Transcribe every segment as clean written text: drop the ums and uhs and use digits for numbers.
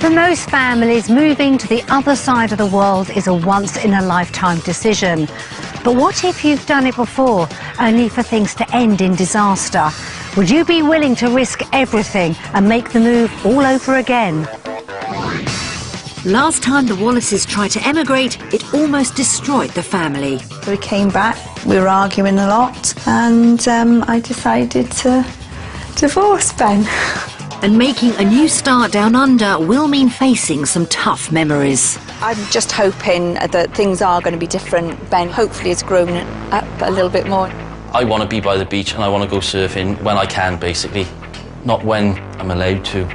For most families, moving to the other side of the world is a once-in-a-lifetime decision. But what if you've done it before, only for things to end in disaster? Would you be willing to risk everything and make the move all over again? Last time the Wallaces tried to emigrate, it almost destroyed the family. We came back, we were arguing a lot, and I decided to divorce Ben. And making a new start down under will mean facing some tough memories. I'm just hoping that things are going to be different. Ben hopefully has grown up a little bit more. I want to be by the beach and I want to go surfing when I can, basically, not when I'm allowed to.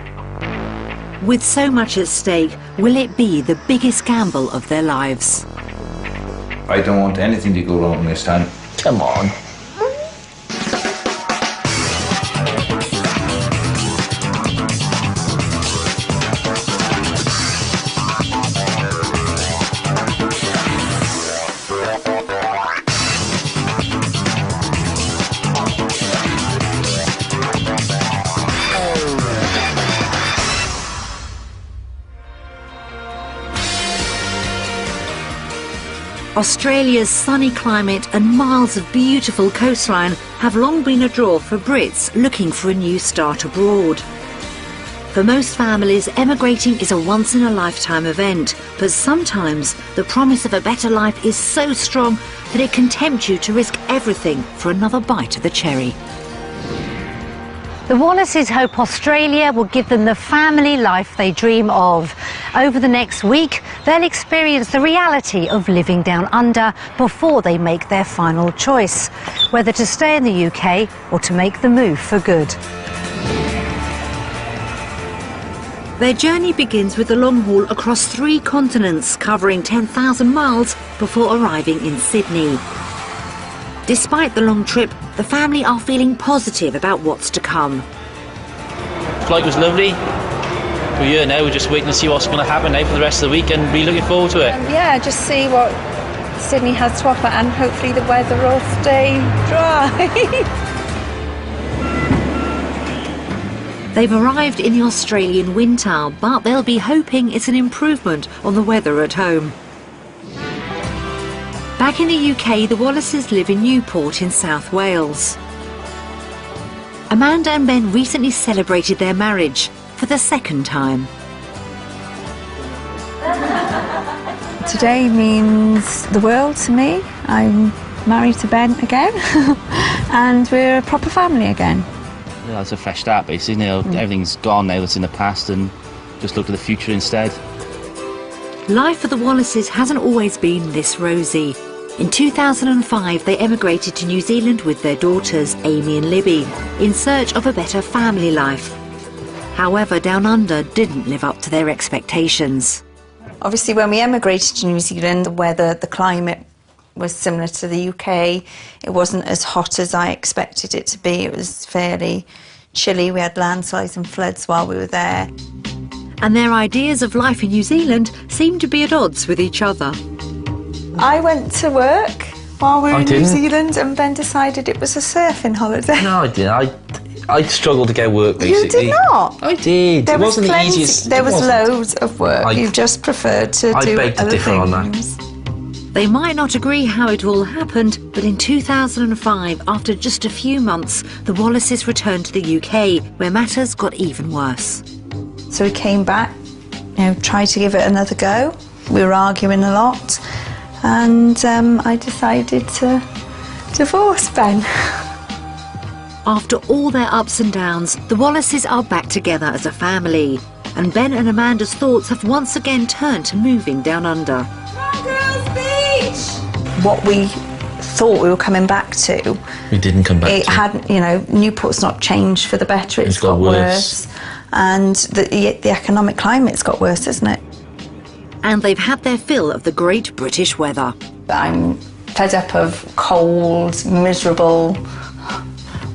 With so much at stake, will it be the biggest gamble of their lives? I don't want anything to go wrong this time. Come on. Australia's sunny climate and miles of beautiful coastline have long been a draw for Brits looking for a new start abroad. For most families, emigrating is a once-in-a-lifetime event, but sometimes the promise of a better life is so strong that it can tempt you to risk everything for another bite of the cherry. The Wallaces hope Australia will give them the family life they dream of. Over the next week, they'll experience the reality of living down under before they make their final choice, whether to stay in the UK or to make the move for good. Their journey begins with a long haul across 3 continents, covering 10,000 miles before arriving in Sydney. Despite the long trip, the family are feeling positive about what's to come. Flight was lovely. We're here now, we're just waiting to see what's going to happen now for the rest of the week and be looking forward to it. Yeah, just see what Sydney has to offer, and hopefully the weather will stay dry. They've arrived in the Australian winter, but they'll be hoping it's an improvement on the weather at home. Back in the UK, the Wallaces live in Newport in South Wales. Amanda and Ben recently celebrated their marriage for the 2nd time. Today means the world to me. I'm married to Ben again, and we're a proper family again. Yeah, it's a fresh start, basically. You know, everything's gone now that's in the past, and just look to the future instead. Life for the Wallaces hasn't always been this rosy. In 2005, they emigrated to New Zealand with their daughters, Amy and Libby, in search of a better family life. However, Down Under didn't live up to their expectations. Obviously, when we emigrated to New Zealand, the weather, the climate was similar to the UK. It wasn't as hot as I expected it to be. It was fairly chilly. We had landslides and floods while we were there. And their ideas of life in New Zealand seemed to be at odds with each other. I went to work while we were in New Zealand, and Ben decided it was a surfing holiday. No, I didn't. I struggled to get work, basically. You did not? I did. It wasn't the easiest. There was loads of work. You just preferred to do beg to other differ on that. things. They might not agree how it all happened, but in 2005, after just a few months, the Wallaces returned to the UK, where matters got even worse. So we came back, tried to give it another go. We were arguing a lot, and I decided to divorce Ben. After all their ups and downs, the Wallaces are back together as a family, and Ben and Amanda's thoughts have once again turned to moving down under. Girls Beach! What we thought we were coming back to, We didn't come back it to. hadn't, Newport's not changed for the better, it's got worse. And the economic climate's got worse, hasn't it? And they've had their fill of the great British weather. I'm fed up of cold, miserable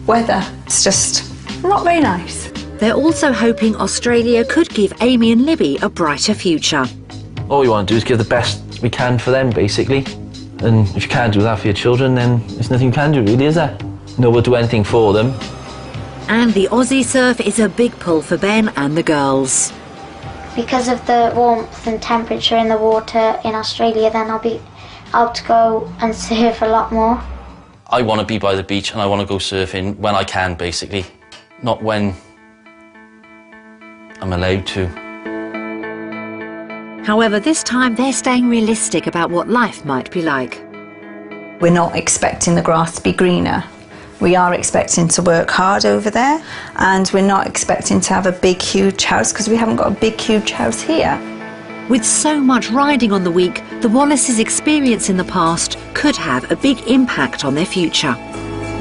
weather. It's just not very nice. They're also hoping Australia could give Amy and Libby a brighter future. All we want to do is give the best we can for them, basically. And if you can't do that for your children, then there's nothing you can do, really, is there? No, we'll do anything for them. And the Aussie surf is a big pull for Ben and the girls. because of the warmth and temperature in the water in Australia, then I'll be able to go and surf a lot more. I want to be by the beach and I want to go surfing when I can, basically. Not when I'm allowed to. However, this time they're staying realistic about what life might be like. We're not expecting the grass to be greener. We are expecting to work hard over there, and we're not expecting to have a big, huge house, because we haven't got a big, huge house here. With so much riding on the week, the Wallaces' experience in the past could have a big impact on their future.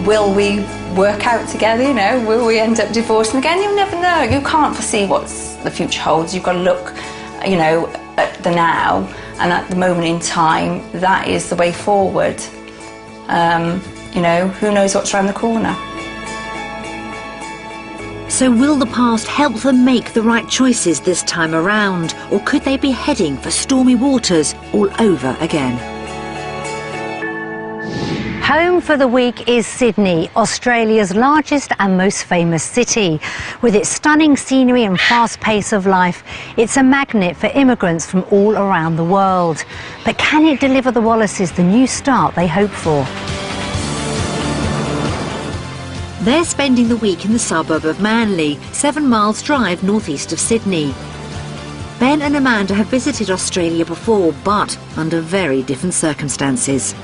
Will we work out together, you know? Will we end up divorcing again? You never know. You can't foresee what the future holds. You've got to look, you know, at the now, and at the moment in time, that is the way forward. You know, who knows what's around the corner? So will the past help them make the right choices this time around, or could they be heading for stormy waters all over again? Home for the week is Sydney, Australia's largest and most famous city. With its stunning scenery and fast pace of life, it's a magnet for immigrants from all around the world. But can it deliver the Wallaces the new start they hope for? They're spending the week in the suburb of Manly, 7 miles drive northeast of Sydney. Ben and Amanda have visited Australia before, but under very different circumstances.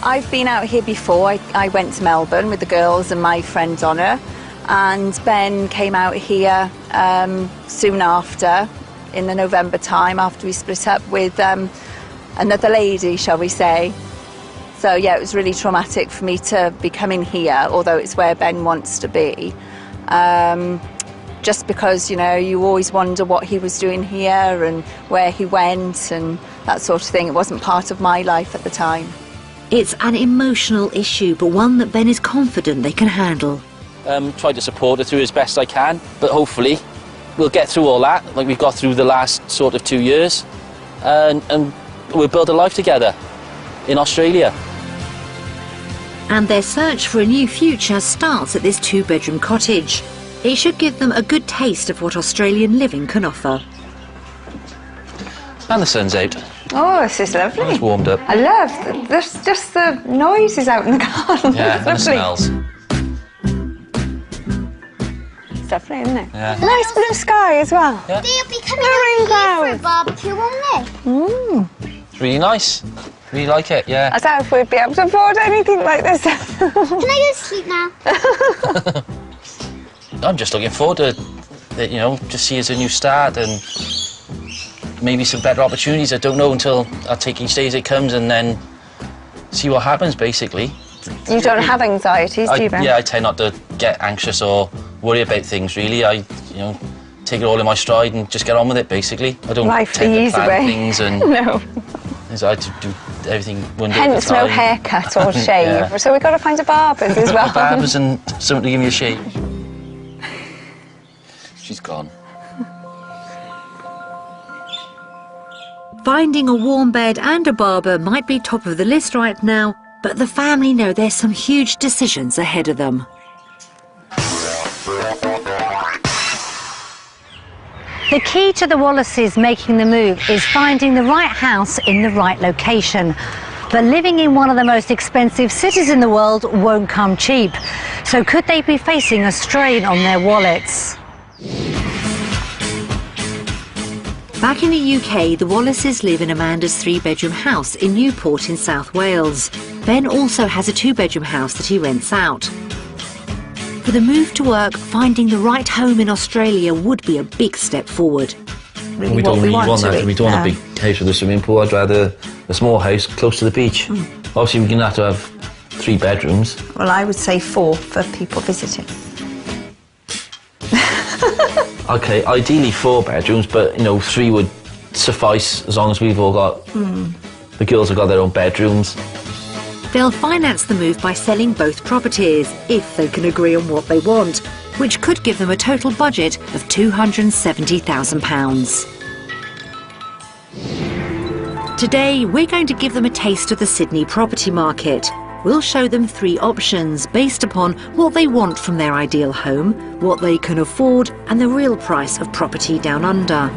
I've been out here before. I went to Melbourne with the girls and my friend Donna, and Ben came out here soon after, in the November time, after we split up with another lady, shall we say. So yeah, it was really traumatic for me to be coming here, although it's where Ben wants to be. Just because, you know, you always wonder what he was doing here and where he went and that sort of thing. It wasn't part of my life at the time. It's an emotional issue, but one that Ben is confident they can handle. Try to support her through as best I can, but hopefully we'll get through all that, like we've got through the last sort of 2 years, and we'll build a life together in Australia. And their search for a new future starts at this 2-bedroom cottage. It should give them a good taste of what Australian living can offer. And the sun's out. Oh, this is lovely. It's warmed up. I love just the noises out in the garden. Yeah, and the smells. It's lovely, isn't it? Yeah. Nice blue sky as well. Yeah. They'll be coming over here for a barbecue, won't they? It's really nice. Really like it, yeah. I doubt if we'd be able to afford anything like this. Can I go to sleep now? I'm just looking forward to, you know, just see it as a new start and maybe some better opportunities. I don't know until I take each day as it comes and then see what happens, basically. You don't have anxieties, do you, Ben? Yeah, I tend not to get anxious or worry about things, really. I, you know, take it all in my stride and just get on with it, basically. I don't Life tend the to easy plan way. things and no. I do everything one day at a Hence time. no haircut or shave. Yeah. So we've got to find a barber's as well. Barbers and someone to give me a shave. She's gone. Finding a warm bed and a barber might be top of the list right now, but the family know there's some huge decisions ahead of them. The key to the Wallaces making the move is finding the right house in the right location. But living in one of the most expensive cities in the world won't come cheap. So could they be facing a strain on their wallets? Back in the UK, the Wallaces live in Amanda's 3-bedroom house in Newport in South Wales. Ben also has a 2-bedroom house that he rents out. For the move to work, finding the right home in Australia would be a big step forward. Really We don't really want that. to We don't want a big house with a swimming pool. I'd rather a small house close to the beach. Obviously, we're going to have 3 bedrooms. Well, I would say 4 for people visiting. Okay, ideally 4 bedrooms, but, you know, 3 would suffice as long as we've all got... The girls have got their own bedrooms. They'll finance the move by selling both properties, if they can agree on what they want, which could give them a total budget of £270,000. Today, we're going to give them a taste of the Sydney property market. we'll show them 3 options based upon what they want from their ideal home, what they can afford, and the real price of property down under.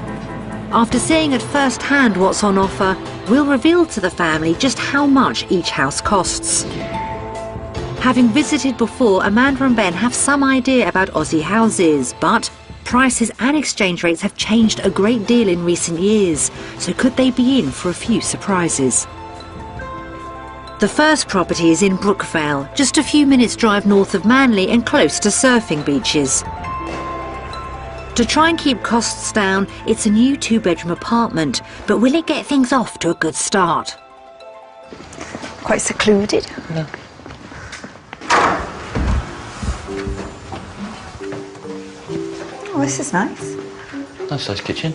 After seeing at first hand what's on offer, we'll reveal to the family just how much each house costs. Having visited before, Amanda and Ben have some idea about Aussie houses, but prices and exchange rates have changed a great deal in recent years, so could they be in for a few surprises? The first property is in Brookvale, just a few minutes' drive north of Manly and close to surfing beaches. To try and keep costs down, it's a new 2-bedroom apartment, but will it get things off to a good start? Quite secluded. Yeah. Oh, this is nice. Nice sized kitchen.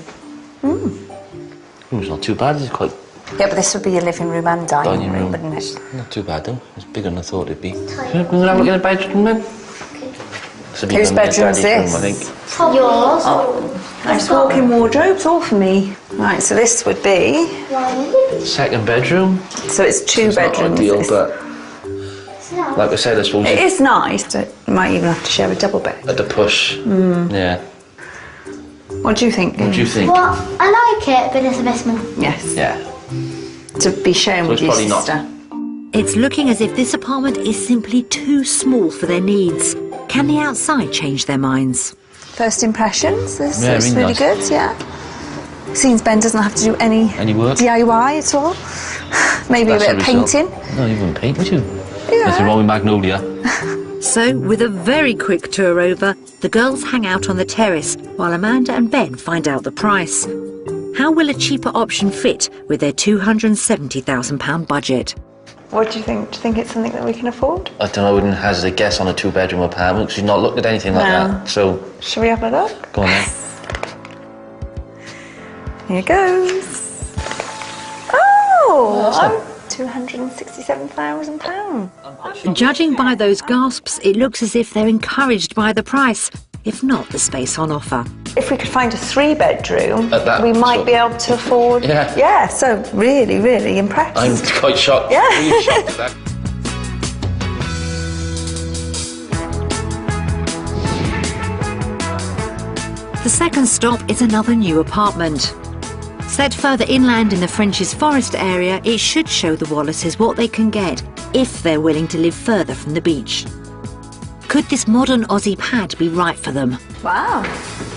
Room's not too bad, it's quite... Yeah, but this would be your living room and dining room, wouldn't it? Not too bad though, it's bigger than I thought it'd be. We're going to have a look at the bedroom then? Whose bedroom's this? I think. Yours. Oh, nice walk-in wardrobes, all for me. Right, so this would be... Second bedroom. So it's 2 It's not bedrooms. ideal, but like I said, I suppose It is nice, but you might even have to share a double bed. at the push. Yeah. What do you think? What do you think? Well, I like it, but it's a bit small. Yes. Yeah. To be sharing So with it's your probably not- sister. It's looking as if this apartment is simply too small for their needs. Can the outside change their minds? First impressions, this Yeah, is really really nice. good, yeah. Seems Ben doesn't have to do any work? DIY at all. Maybe That's a bit of the result. painting. No, you wouldn't paint, would you? Yeah. Nothing wrong with Magnolia. So, with a very quick tour over, the girls hang out on the terrace while Amanda and Ben find out the price. How will a cheaper option fit with their £270,000 budget? What do you think? Do you think it's something that we can afford? I don't know, I wouldn't hazard a guess on a 2-bedroom apartment because you've not looked at anything like No. that. So, Shall we have a look? go on then. Here goes. Oh, £267,000. Judging by those gasps, it looks as if they're encouraged by the price, if not the space on offer. If we could find a 3-bedroom, At that we might sort- be able to afford. Yeah. Yeah. So really, really impressed. I'm quite shocked. Yeah. Really shocked at that. The second stop is another new apartment. Set further inland in the French's Forest area, it should show the Wallaces what they can get if they're willing to live further from the beach. Could this modern Aussie pad be right for them? Wow.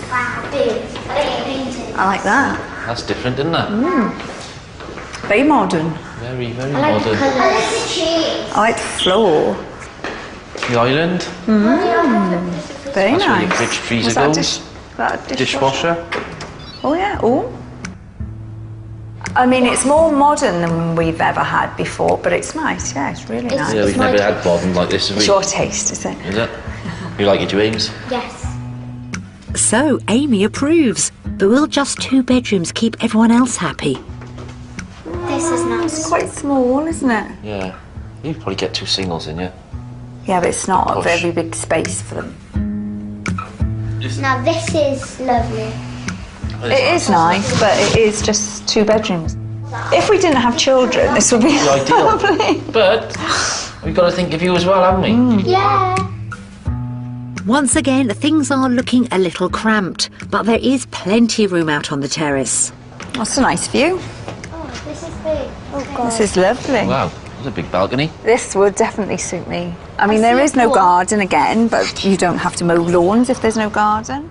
Wow, big. I like that. That's different, isn't it? Very modern. Very, very I like the modern. colour. I like the cheese. I like the floor. The island, Very That's where nice. your fridge freezer Was that goes. that a dishwasher. Oh yeah. Oh. I mean, it's more modern than we've ever had before, but it's nice. Yeah, it's really nice. Yeah, we've never had modern like this, have It's we? your taste, is it? Is it? You like it, James? Yes. So, Amy approves. But will just 2 bedrooms keep everyone else happy? This is It's nice. quite small, isn't it? Yeah. You'd probably get 2 singles in, yeah? Yeah, but it's not a Push. very big space for them. Now this is lovely. It is nice, but it is just 2 bedrooms. If we didn't have children, this would be The ideal. lovely. But we've got to think of you as well, haven't we? Yeah. Once again, things are looking a little cramped, but there is plenty of room out on the terrace. That's a nice view. Oh, this is big. Oh god. This is lovely. Wow, there's a big balcony. This would definitely suit me. I mean, there see is a no pool. garden again, but you don't have to mow lawns if there's no garden.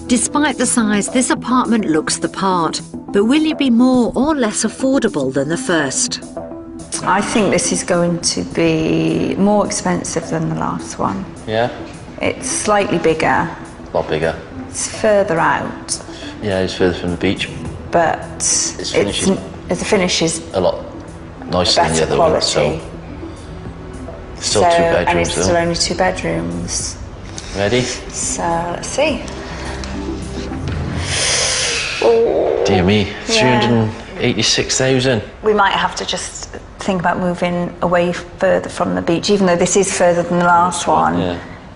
Despite the size, this apartment looks the part. But will it be more or less affordable than the first? I think this is going to be more expensive than the last one. Yeah? It's slightly bigger. A lot bigger. It's further out, Yeah, it's further from the beach. but finishes- the finish is A lot nicer than the better other one. quality. So still So- 2 and bedrooms it's still though. only 2 bedrooms. Ready? So let's see. Dear me, Yeah. 386,000. We might have to just think about moving away further from the beach, even though this is further than the last one. Yeah.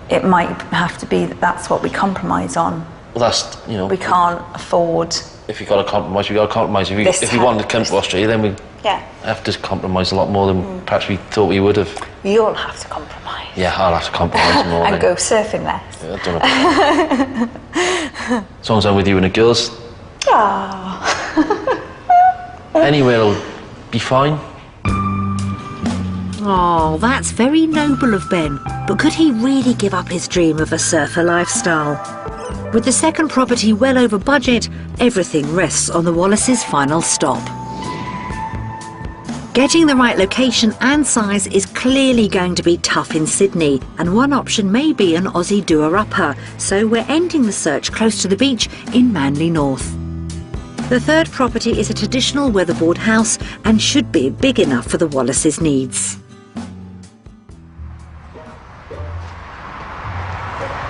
It might have to be that that's what we compromise on. Well, that's, you know, We can't afford. if you've got to compromise, you've got to compromise. This If you type wanted to of come to Australia, then we Yeah. have to compromise a lot more than perhaps we thought we would have. You'll have to compromise. Yeah, I'll have to compromise more. And then. go surfing less. Yeah, I don't know. As long as I'm with you and the girls, Oh. anywhere will be fine. Oh, that's very noble of Ben. But could he really give up his dream of a surfer lifestyle? With the second property well over budget, everything rests on the Wallace's final stop. Getting the right location and size is clearly going to be tough in Sydney, and one option may be an Aussie doer-upper, so we're ending the search close to the beach in Manly North. The third property is a traditional weatherboard house and should be big enough for the Wallace's needs.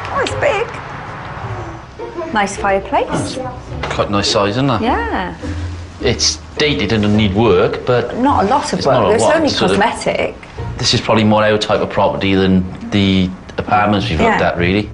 Oh, it's big. Nice fireplace. Quite nice size, isn't it? Yeah. It's dated and doesn't need work, but Not a lot of not work. a It's lot, only sort of. cosmetic. this is probably more our type of property than the apartments we've looked Yeah. at, really.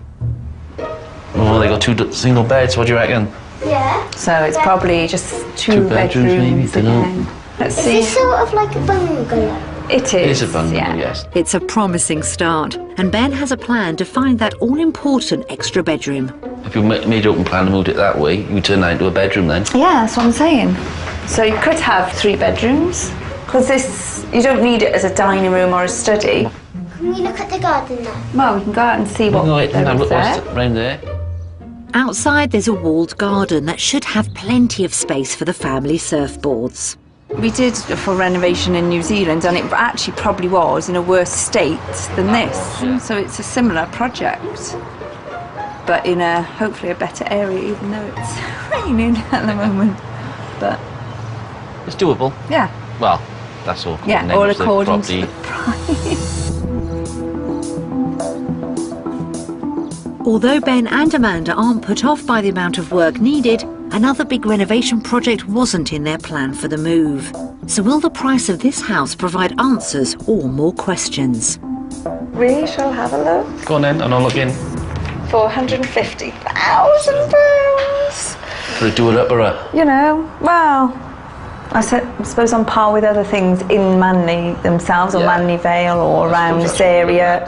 Oh, they got two single beds. What do you reckon? Yeah. So it's probably just two bedrooms, maybe, dunno. again. Let's Is see. this sort of like a bungalow? It is. It is a bungalow, yeah. yes. It's a promising start, and Ben has a plan to find that all-important extra bedroom. If you made open plan and moved it that way, you would turn that into a bedroom then. Yeah, that's what I'm saying. So you could have 3 bedrooms, because this, you don't need it as a dining room or a study. Can we look at the garden now? Well, we can go out and see what No, there have a is look there. what's around there. Outside there's a walled garden that should have plenty of space for the family surfboards. We did a full renovation in New Zealand, and it actually probably was in a worse state than this. So it's a similar project, but in a hopefully a better area, even though it's raining at the moment. But It's doable. yeah, Well, that's all. yeah, Name all of the according to property. the price. Although Ben and Amanda aren't put off by the amount of work needed, another big renovation project wasn't in their plan for the move. So will the price of this house provide answers or more questions? We shall have a look. Go on then, and I'll look in. £450,000. For a do-it-upper. You know, well, I suppose on par with other things in Manly themselves, or Yeah. Manly Vale, or around this area.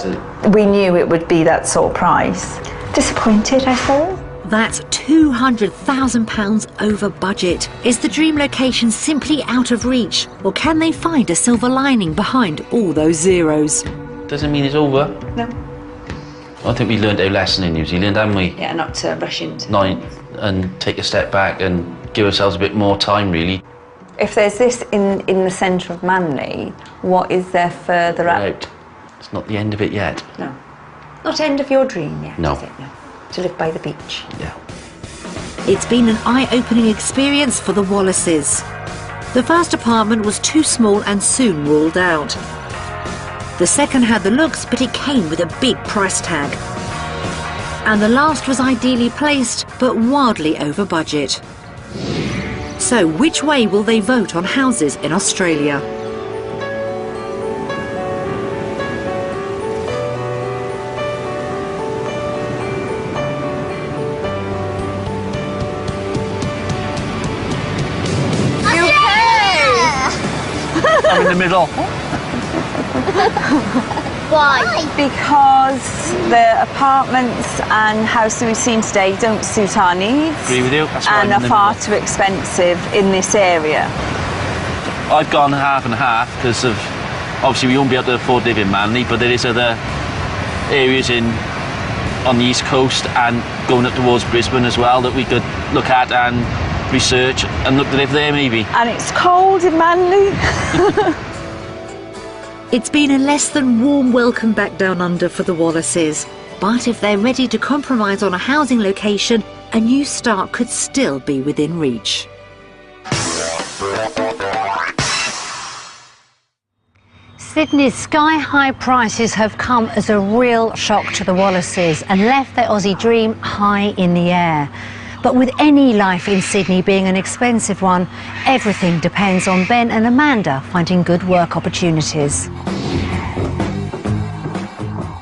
We knew it would be that sort of price. Disappointed, I suppose. That's £200,000 over budget. Is the dream location simply out of reach, or can they find a silver lining behind all those zeros? Doesn't mean it's over. No. I think we learned our lesson in New Zealand, haven't we? Yeah, not to rush into. And take a step back and give ourselves a bit more time, really. If there's this in the centre of Manly, what is there further up? Out. It's not the end of it yet. No. Not end of your dream yet, No. is it? No. To live by the beach. Yeah. It's been an eye-opening experience for the Wallaces. The first apartment was too small and soon ruled out. The second had the looks, but it came with a big price tag. And the last was ideally placed, but wildly over budget. So which way will they vote on houses in Australia? I'm in the middle. Why? Because the apartments and houses we've seen today don't suit our needs. Agree with you. That's why And I'm are in the far middle. too expensive in this area. I've gone half and half because of, obviously we won't be able to afford to live in Manly, but there is other areas on the east coast and going up towards Brisbane as well that we could look at and research and look to live there maybe. And it's cold in Manly. It's been a less than warm welcome back down under for the Wallaces. But if they're ready to compromise on a housing location, a new start could still be within reach. Sydney's sky-high prices have come as a real shock to the Wallaces and left their Aussie dream high in the air. But with any life in Sydney being an expensive one, everything depends on Ben and Amanda finding good work opportunities.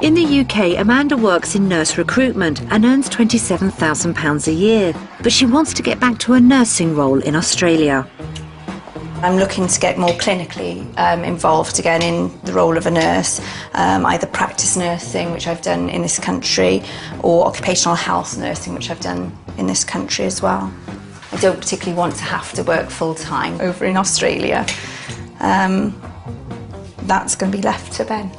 In the UK, Amanda works in nurse recruitment and earns £27,000 a year. But she wants to get back to a nursing role in Australia. I'm looking to get more clinically involved again in the role of a nurse, either practice nursing, which I've done in this country, or occupational health nursing, which I've done in this country as well. I don't particularly want to have to work full-time over in Australia. That's going to be left to Ben.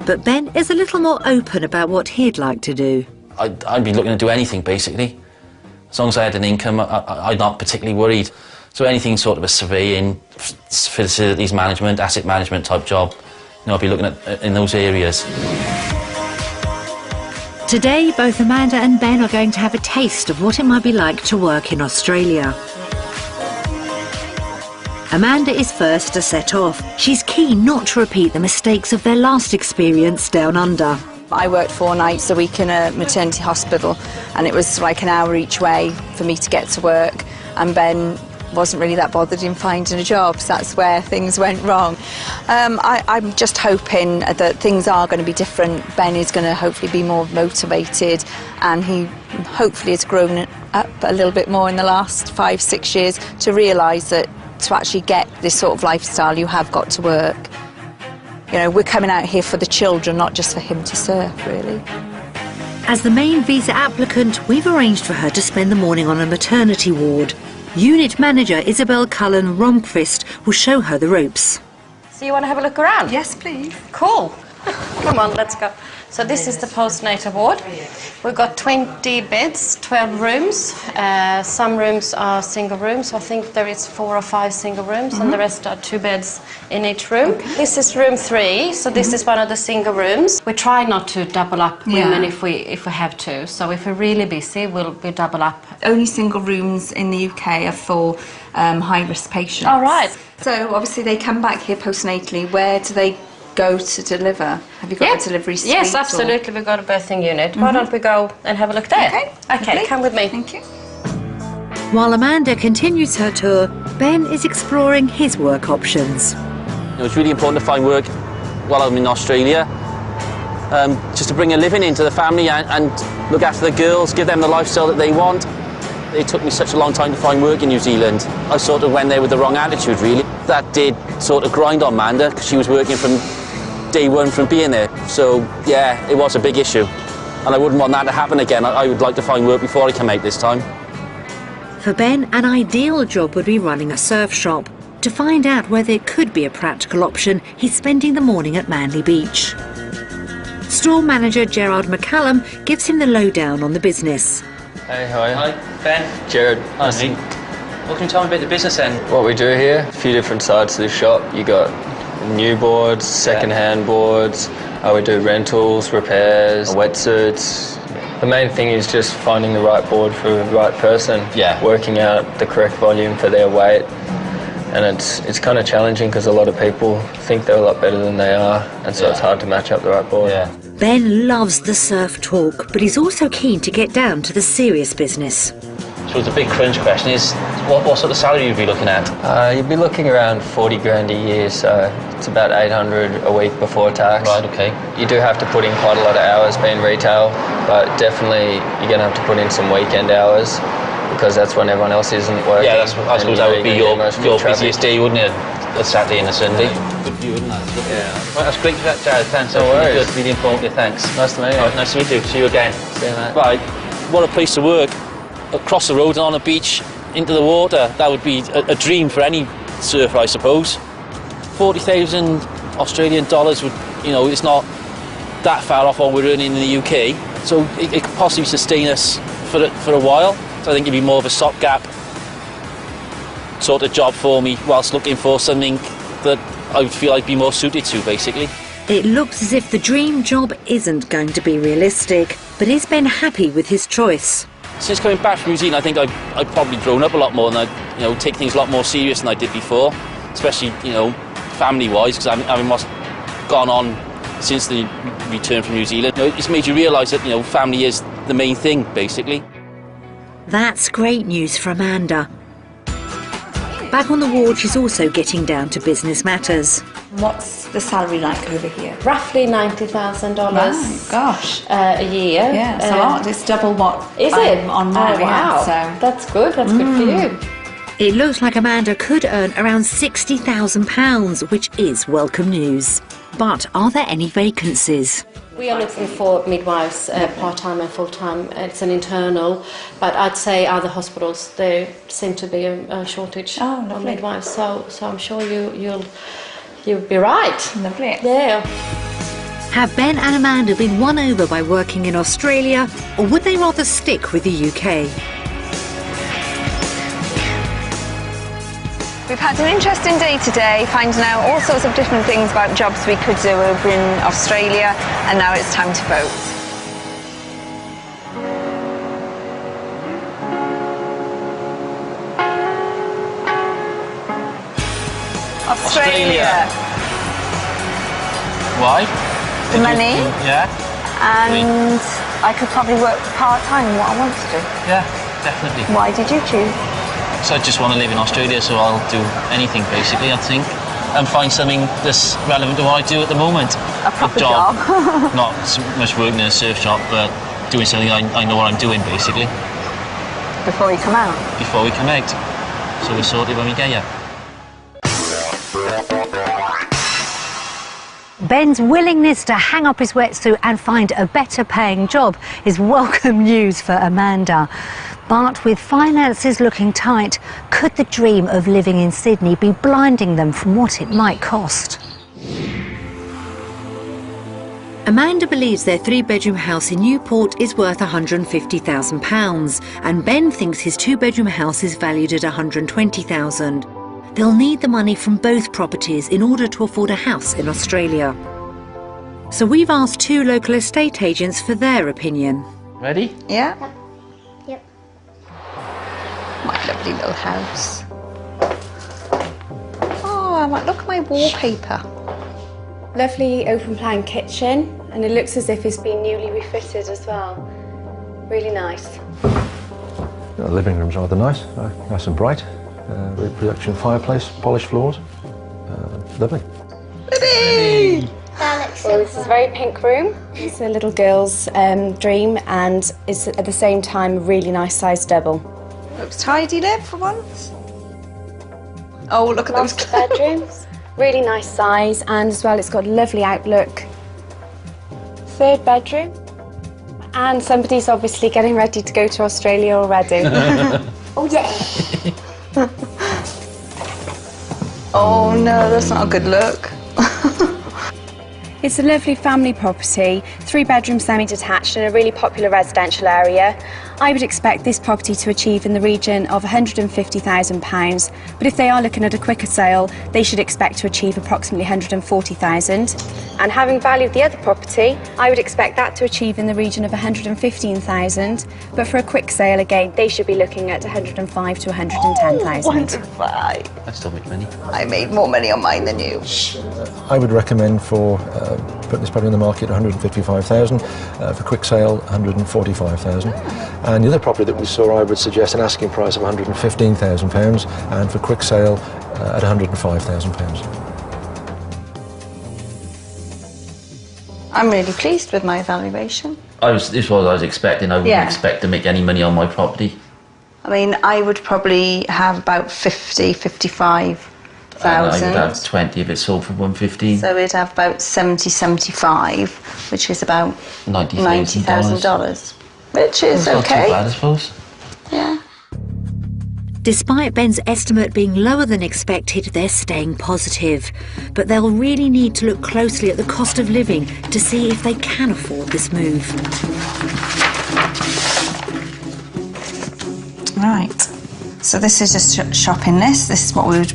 But Ben is a little more open about what he'd like to do. I'd be looking to do anything, basically. As long as I had an income, I'm not particularly worried. So anything sort of a surveying, facilities management, asset management type job, I'd be looking at in those areas. Today, both Amanda and Ben are going to have a taste of what it might be like to work in Australia. Amanda is first to set off. She's keen not to repeat the mistakes of their last experience down under. I worked 4 nights a week in a maternity hospital, and it was like an hour each way for me to get to work, and Ben wasn't really that bothered in finding a job, so that's where things went wrong. I'm just hoping that things are going to be different. Ben is going to hopefully be more motivated, and he hopefully has grown up a little bit more in the last 5-6 years to realise that to actually get this sort of lifestyle you have got to work. We're coming out here for the children, not just for him to surf, really. As the main visa applicant, we've arranged for her to spend the morning on a maternity ward. Unit manager Isabel Cullen-Romquist will show her the ropes. So you want to have a look around? Yes, please. Cool. Come on, let's go. So this is the postnatal ward. We've got 20 beds, 12 rooms. Some rooms are single rooms. I think there is 4 or 5 single rooms, and the rest are 2 beds in each room. Okay. This is room 3, so this is one of the single rooms. We try not to double up women if we have to. So if we're really busy, we'll double up. Only single rooms in the UK are for high-risk patients. All right. So obviously they come back here postnatally. Where do they go to deliver? Have you got a delivery suite? Yes, absolutely. We've got a birthing unit. Why don't we go and have a look there? Okay, come with me. Thank you. While Amanda continues her tour, Ben is exploring his work options. It's really important to find work while I'm in Australia, just to bring a living into the family and look after the girls, give them the lifestyle that they want. It took me such a long time to find work in New Zealand. I sort of went there with the wrong attitude, really. That did sort of grind on Amanda, because she was working from day one from being there. So, yeah, it was a big issue. And I wouldn't want that to happen again. I would like to find work before I come out this time. For Ben, an ideal job would be running a surf shop. To find out whether it could be a practical option, he's spending the morning at Manly Beach. Store manager Gerard McCallum gives him the lowdown on the business. Hey, how are you? Hi, Ben. Jared. Nice. What can you tell me about the business then? What we do here, a few different sides to the shop. You got new boards, second-hand boards. We do rentals, repairs, wetsuits. The main thing is just finding the right board for the right person. Yeah. Working out the correct volume for their weight. And it's kind of challenging because a lot of people think they're a lot better than they are, and so it's hard to match up the right board. Yeah. Ben loves the surf talk, but he's also keen to get down to the serious business. So the big crunch question is, what sort of salary you'd be looking at? You'd be looking around 40 grand a year, so it's about 800 a week before tax. Right, okay. You do have to put in quite a lot of hours being retail, but definitely you're going to have to put in some weekend hours, because that's when everyone else isn't working. Yeah, I suppose that would be your busiest day, wouldn't it? A Saturday and a Sunday. Good view, wouldn't it? Yeah. Well, that's great, Jared. Thanks. No worries. Really good, really informative. Thanks. Nice to meet you. Right, nice to meet you. See you again. See you, mate. Right, what a place to work. Across the road and on a beach, into the water. That would be a dream for any surfer, I suppose. 40,000 Australian dollars would, it's not that far off what we're earning in the UK. So it could possibly sustain us for a while. So I think it'd be more of a stopgap sort of job for me whilst looking for something that I would feel I'd be more suited to, basically. It looks as if the dream job isn't going to be realistic, but is Ben happy with his choice? Since coming back from New Zealand, I think I've probably grown up a lot more, and I take things a lot more serious than I did before, especially family-wise, because having what's gone on since the return from New Zealand. It's made you realise that family is the main thing, basically. That's great news for Amanda. Back on the ward, she's also getting down to business matters. What's the salary like over here? Roughly $90,000 Oh, gosh. a year. Yeah, it's a lot. It's double what Is I'm it? on now. Oh, wow. Yeah, so. That's good. That's good for you. It looks like Amanda could earn around £60,000, which is welcome news. But are there any vacancies? We are looking for midwives, part-time and full-time. It's an internal, but I'd say other hospitals, there seem to be a shortage of midwives. So I'm sure you'll be right. Lovely. Yeah. Have Ben and Amanda been won over by working in Australia, or would they rather stick with the UK? We've had an interesting day today, finding out all sorts of different things about jobs we could do over in Australia, and now it's time to vote. Australia. Why? The money. Yeah. And I could probably work part-time, what I want to do. Yeah, definitely. Why did you choose? So I just want to live in Australia, so I'll do anything basically, I think, and find something that's relevant to what I do at the moment. A proper job. Not so much working in a surf shop, but doing something I know what I'm doing basically. Before you come out? Before we come out. So we're sorted when we get here. Ben's willingness to hang up his wetsuit and find a better paying job is welcome news for Amanda. But with finances looking tight, could the dream of living in Sydney be blinding them from what it might cost? Amanda believes their 3-bedroom house in Newport is worth £150,000, and Ben thinks his 2-bedroom house is valued at £120,000. They'll need the money from both properties in order to afford a house in Australia. So we've asked 2 local estate agents for their opinion. Ready? Yeah. Yep. My lovely little house. Oh, look at my wallpaper. Lovely open plan kitchen, and it looks as if it's been newly refitted as well. Really nice. The living room's rather nice, nice and bright. Reproduction fireplace, polished floors. Lovely. Ready! Well, this is a very pink room. It's a little girl's dream, and it's at the same time a really nice sized double. Looks tidy there for once. Oh, look at those bedrooms. Really nice size, and as well it's got a lovely outlook. 3rd bedroom. And somebody's obviously getting ready to go to Australia already. Oh yeah! Oh no, that's not a good look. It's a lovely family property, 3-bedroom semi-detached in a really popular residential area. I would expect this property to achieve in the region of £150,000, but if they are looking at a quicker sale, they should expect to achieve approximately £140,000. And having valued the other property, I would expect that to achieve in the region of £115,000, but for a quick sale again, they should be looking at £105,000 to £110,000. 105. I still make money. I made more money on mine than you. I would recommend for putting this property on the market 155,000, for quick sale 145,000. And the other property that we saw, I would suggest an asking price of £115,000, and for quick sale at £105,000. I'm really pleased with my valuation. This is what I was expecting. I wouldn't expect to make any money on my property. I mean, I would probably have about 50, 55,000. I would have 20 if it sold for 115. So we'd have about 70, 75, which is about $90,000. Which is Not okay. too bad, I suppose. Yeah. Despite Ben's estimate being lower than expected, they're staying positive. But they'll really need to look closely at the cost of living to see if they can afford this move. Right. So this is just a shopping list. This is what we would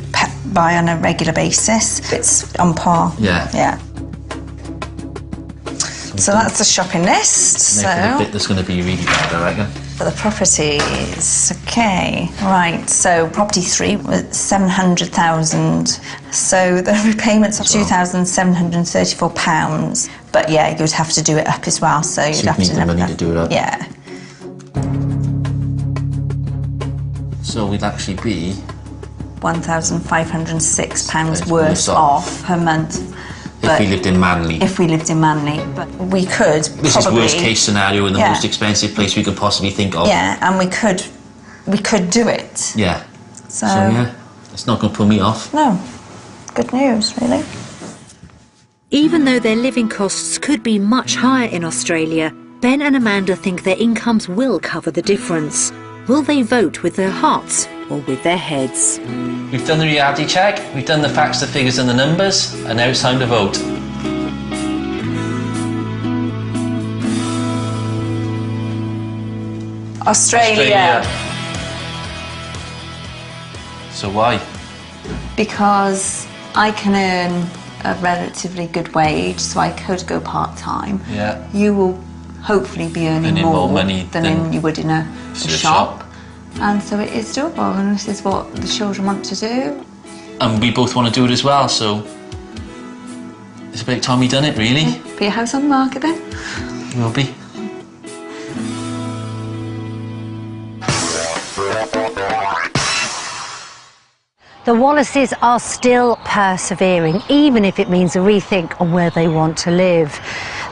buy on a regular basis. It's on par. Yeah. Yeah. So that's the shopping list. And then for the bit that's going to be really bad, I reckon. For the properties, okay, right. So property 3 was 700,000. So the repayments are £2,734. But yeah, you'd have to do it up as well. So you'd have need to the money to do it up. Yeah. So we'd actually be £1,506 worse off per month. If we lived in Manly. If we lived in Manly, but we could. This is worst case scenario in the most expensive place we could possibly think of. Yeah, and we could do it. Yeah. So yeah, it's not going to put me off. No, good news, really. Even though their living costs could be much higher in Australia, Ben and Amanda think their incomes will cover the difference. Will they vote with their hearts or with their heads? We've done the reality check, we've done the facts, the figures and the numbers, and now it's time to vote. Australia. So why? Because I can earn a relatively good wage, so I could go part-time. Yeah. You will hopefully be earning more money than you would in a shop. And so it is doable, and this is what the children want to do. And we both want to do it as well, so it's about time we done it, really. Put your house on the market then. Will be. The Wallaces are still persevering, even if it means a rethink on where they want to live.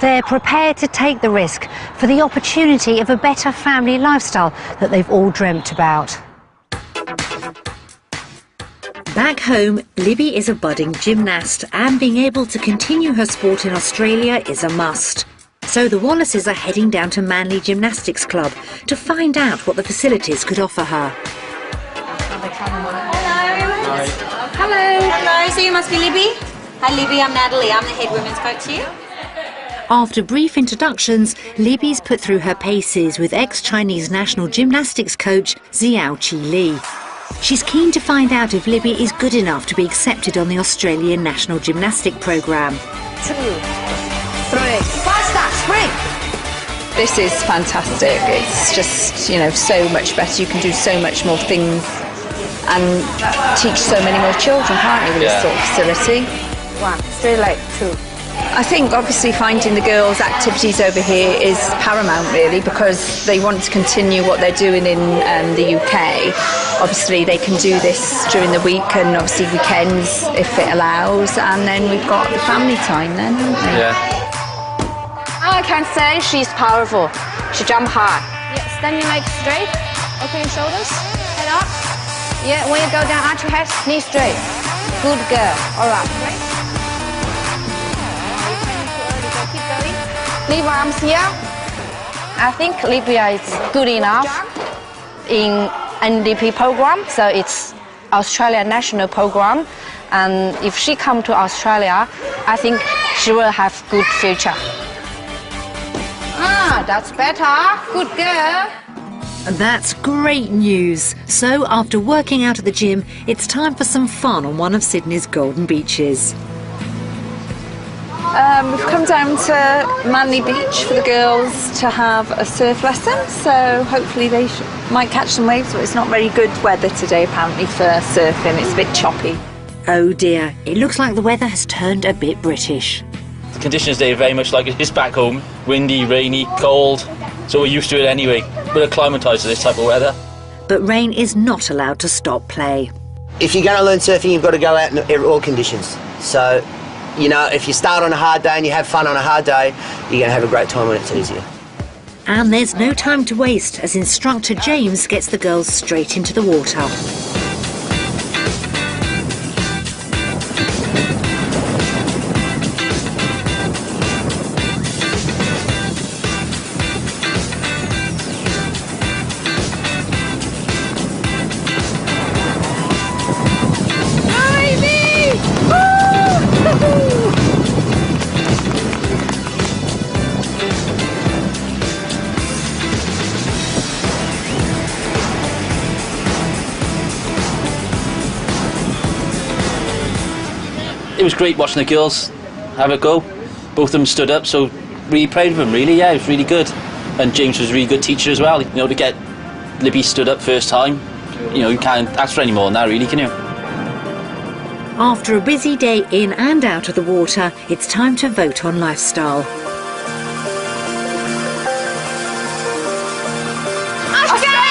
They're prepared to take the risk for the opportunity of a better family lifestyle that they've all dreamt about. Back home, Libby is a budding gymnast, and being able to continue her sport in Australia is a must. So the Wallaces are heading down to Manly Gymnastics Club to find out what the facilities could offer her. Hello, so you must be Libby? Hi Libby, I'm Natalie, I'm the head women's coach here. After brief introductions, Libby's put through her paces with ex-Chinese national gymnastics coach Xiaoqi Li. She's keen to find out if Libby is good enough to be accepted on the Australian national gymnastic programme. 2, 3, faster, spring! This is fantastic. It's just, you know, so much better. You can do so much more things and teach so many more children, can't you, with this sort of facility? 1, straight leg, 2. I think obviously finding the girls' activities over here is paramount, really, because they want to continue what they're doing in the UK. Obviously they can do this during the week and obviously weekends if it allows, and then we've got the family time then, haven't we? Yeah. I can say she's powerful. She jump high. Yeah, stand your legs straight, open your shoulders, head up. Yeah, when you go down, arch your head, knee straight. Good girl. All right. Keep going. Leave arms here. I think Libya is good enough in NDP program, so it's Australian national program. And if she come to Australia, I think she will have good future. Ah, that's better. Good girl. That's great news. So after working out at the gym, it's time for some fun on one of Sydney's golden beaches. We've come down to Manly Beach for the girls to have a surf lesson, so hopefully they might catch some waves, but it's not very good weather today apparently for surfing. It's a bit choppy. Oh dear, it looks like the weather has turned a bit British. The conditions today are very much like it is back home. Windy, rainy, cold, so we're used to it anyway. We're acclimatised to this type of weather. But rain is not allowed to stop play. If you're going to learn surfing, you've got to go out in all conditions. So, you know, if you start on a hard day and you have fun on a hard day, you're going to have a great time when it's easier. And there's no time to waste as instructor James gets the girls straight into the water. It was great watching the girls have a go. Both of them stood up, so really proud of them, really. Yeah, it was really good. And James was a really good teacher as well. You know, to get Libby stood up first time, you know, you can't ask for any more than that, really, can you? After a busy day in and out of the water, it's time to vote on lifestyle. Australia!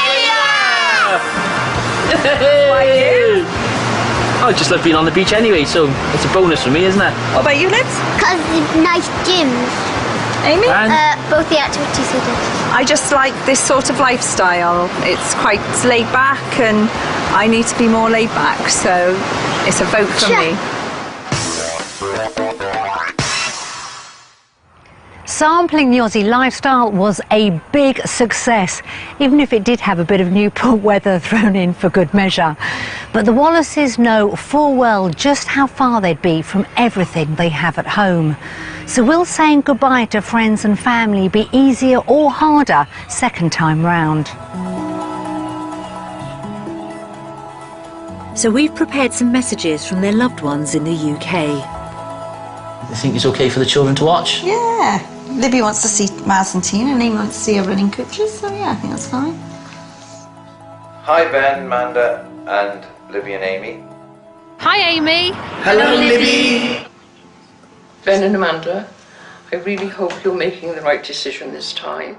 I just love being on the beach anyway, so it's a bonus for me, isn't it? What about you, Liz? Because it's nice gyms. Amy? Both the activities we did. I just like this sort of lifestyle. It's quite laid back and I need to be more laid back, so it's a vote from me. Sampling the Aussie lifestyle was a big success, even if it did have a bit of Newport weather thrown in for good measure. But the Wallaces know full well just how far they'd be from everything they have at home. So will saying goodbye to friends and family be easier or harder second time round? So we've prepared some messages from their loved ones in the UK. You think it's okay for the children to watch? Yeah. Libby wants to see Maz and Tina, and Amy wants to see her running coaches, so yeah, I think that's fine. Hi Ben, Amanda and Libby and Amy. Hi Amy. Hello Libby. Ben and Amanda, I really hope you're making the right decision this time.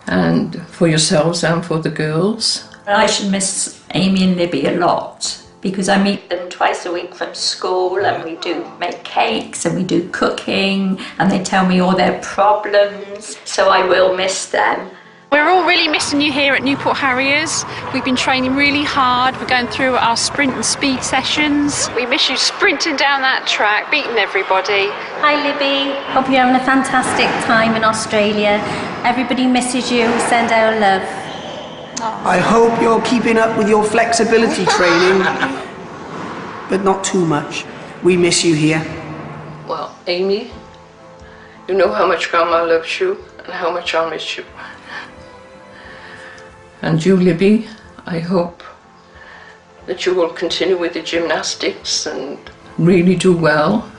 And for yourselves and for the girls. I should miss Amy and Libby a lot because I meet them twice a week from school and we do make cakes and we do cooking and they tell me all their problems, so I will miss them. We're all really missing you here at Newport Harriers. We've been training really hard. We're going through our sprint and speed sessions. We miss you sprinting down that track, beating everybody. Hi Libby, hope you're having a fantastic time in Australia. Everybody misses you, we send our love. I hope you're keeping up with your flexibility training, but not too much. We miss you here. Well, Amy, you know how much Grandma loves you and how much I'll miss you. And you, Libby, I hope that you will continue with the gymnastics and really do well.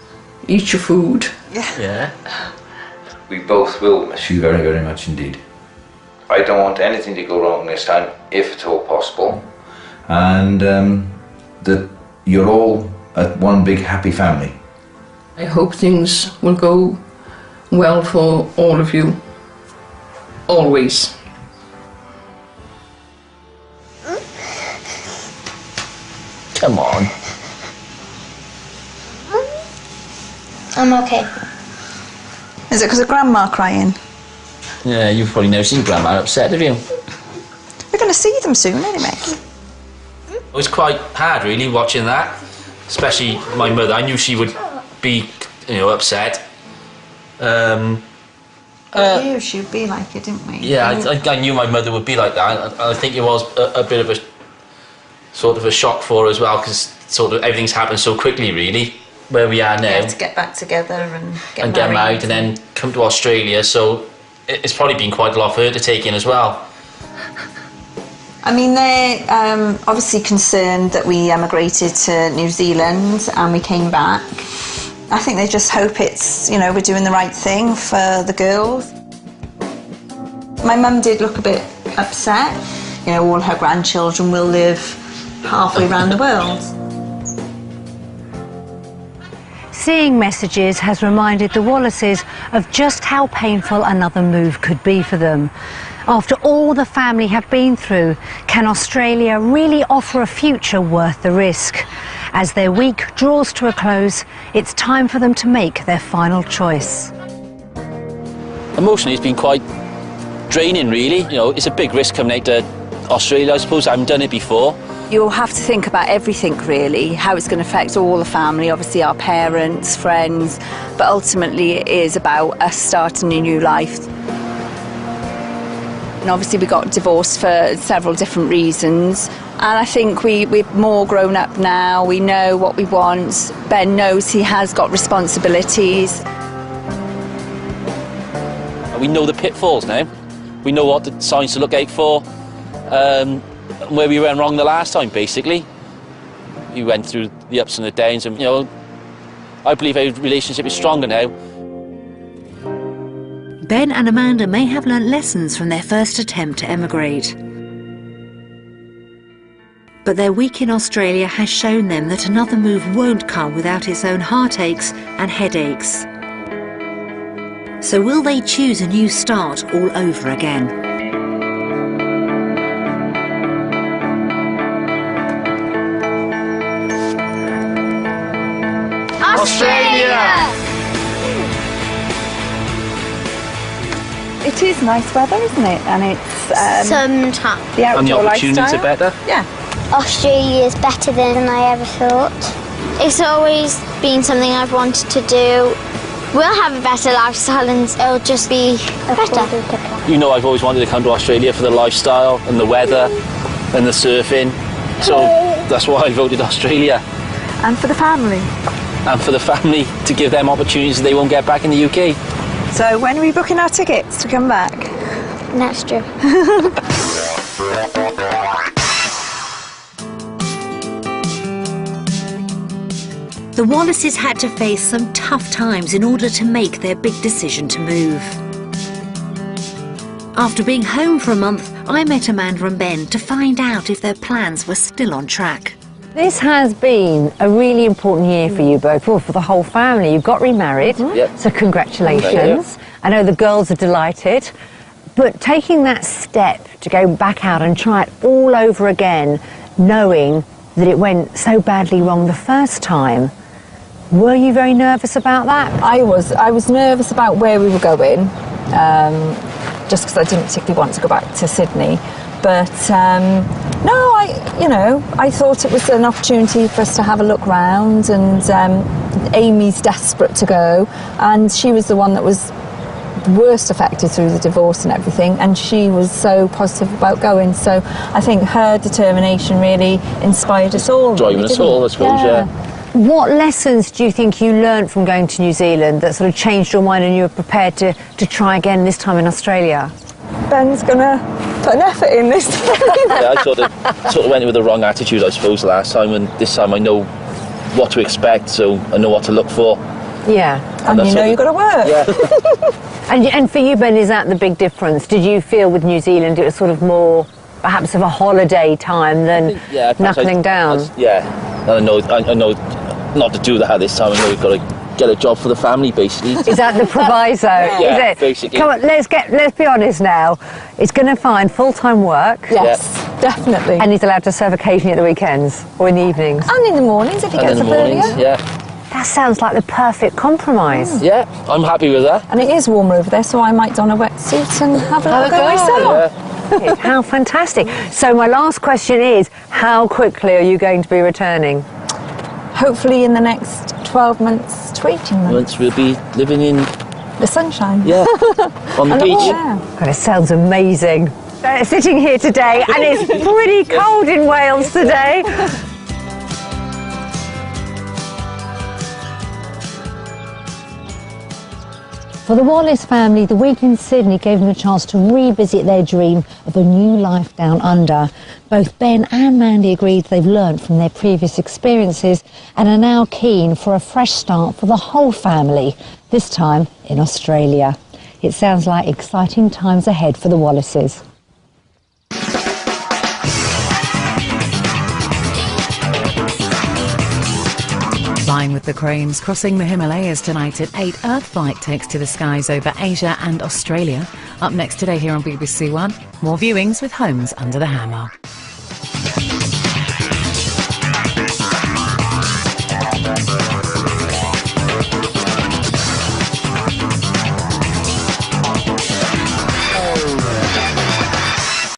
Eat your food. Yeah. We both will miss you very, very much indeed. I don't want anything to go wrong this time, if at all possible. And that you're all one big happy family. I hope things will go well for all of you. Always. Come on. I'm okay. Is it because of Grandma crying? Yeah, you've probably never seen Grandma upset, have you? We're going to see them soon anyway. It was quite hard, really, watching that. Especially my mother. I knew she would be, upset. She'd be like it, didn't we? Yeah, I knew my mother would be like that. I think it was a bit of a sort of a shock for her as well, because sort of everything's happened so quickly, really. Where we are now. Yeah, to get back together and get married and then come to Australia. So it's probably been quite a lot for her to take in as well. I mean, they're obviously concerned that we emigrated to New Zealand and we came back. I think they just hope it's, we're doing the right thing for the girls. My mum did look a bit upset. All her grandchildren will live halfway around the world. Seeing messages has reminded the Wallaces of just how painful another move could be for them. After all the family have been through, can Australia really offer a future worth the risk? As their week draws to a close, it's time for them to make their final choice. Emotionally, it's been quite draining, really. It's a big risk coming out to Australia, I suppose. I haven't done it before. You'll have to think about everything, really, how it's going to affect all the family, obviously our parents, friends, but ultimately it is about us starting a new life. And obviously we got divorced for several different reasons, and I think we're more grown up now, we know what we want, Ben knows he has got responsibilities. We know the pitfalls now, we know what the signs to look out for. Where we went wrong the last time, basically. We went through the ups and the downs, and I believe our relationship is stronger now. Ben and Amanda may have learnt lessons from their first attempt to emigrate. But their week in Australia has shown them that another move won't come without its own heartaches and headaches. So will they choose a new start all over again? Australia! It is nice weather, isn't it? And it's sometimes the outdoor And the opportunities lifestyle. are better? Yeah. Australia is better than I ever thought. It's always been something I've wanted to do. We'll have a better lifestyle and it'll just be better. You know, I've always wanted to come to Australia for the lifestyle and the weather and the surfing. So that's why I voted Australia. And for the family. And for the family, to give them opportunities they won't get back in the UK. So when are we booking our tickets to come back? Next year. The Wallaces had to face some tough times in order to make their big decision to move. After being home for a month, I met Amanda and Ben to find out if their plans were still on track. This has been a really important year for you both, well, for the whole family. You've got remarried, so congratulations. I know the girls are delighted, but taking that step to go back out and try it all over again, knowing that it went so badly wrong the first time, were you very nervous about that? I was nervous about where we were going, just because I didn't particularly want to go back to Sydney. But no, I thought it was an opportunity for us to have a look round, and Amy's desperate to go, and she was the one that was worst affected through the divorce and everything, and she was so positive about going. So I think her determination really inspired us all. Driving us all, I suppose, yeah. What lessons do you think you learned from going to New Zealand that sort of changed your mind and you were prepared to try again this time in Australia? Ben's gonna put an effort in this time. Yeah, I sort of went with the wrong attitude, I suppose, last time, and this time I know what to expect, so I know what to look for. Yeah. And you know you've got to work. Yeah. and for you, Ben, is that the big difference? Did you feel with New Zealand it was sort of more perhaps of a holiday time than knuckling down? And I know not to do that this time. I know we've got to get a job for the family, basically. Is that the proviso? Yeah, is it? Basically. Come on, let's be honest now. It's going to find full-time work. Yes, definitely. And he's allowed to serve occasionally at the weekends or in the evenings. And in the mornings if he gets up earlier. Yeah. That sounds like the perfect compromise. Yeah, I'm happy with that. And it is warmer over there, so I might don a wetsuit and have a look at myself. Yeah. How fantastic. So my last question is, how quickly are you going to be returning? Hopefully in the next 12 months to 18 months. Once we'll be living in the sunshine. Yeah, on the beach. God, it sounds amazing. Sitting here today, and it's pretty cold in Wales today. For the Wallace family, the week in Sydney gave them a chance to revisit their dream of a new life down under. Both Ben and Mandy agreed they've learned from their previous experiences and are now keen for a fresh start for the whole family, this time in Australia. It sounds like exciting times ahead for the Wallaces. Flying with the Cranes, crossing the Himalayas tonight at 8. Earth flight takes to the skies over Asia and Australia. Up next today here on BBC One, more viewings with Homes Under the Hammer.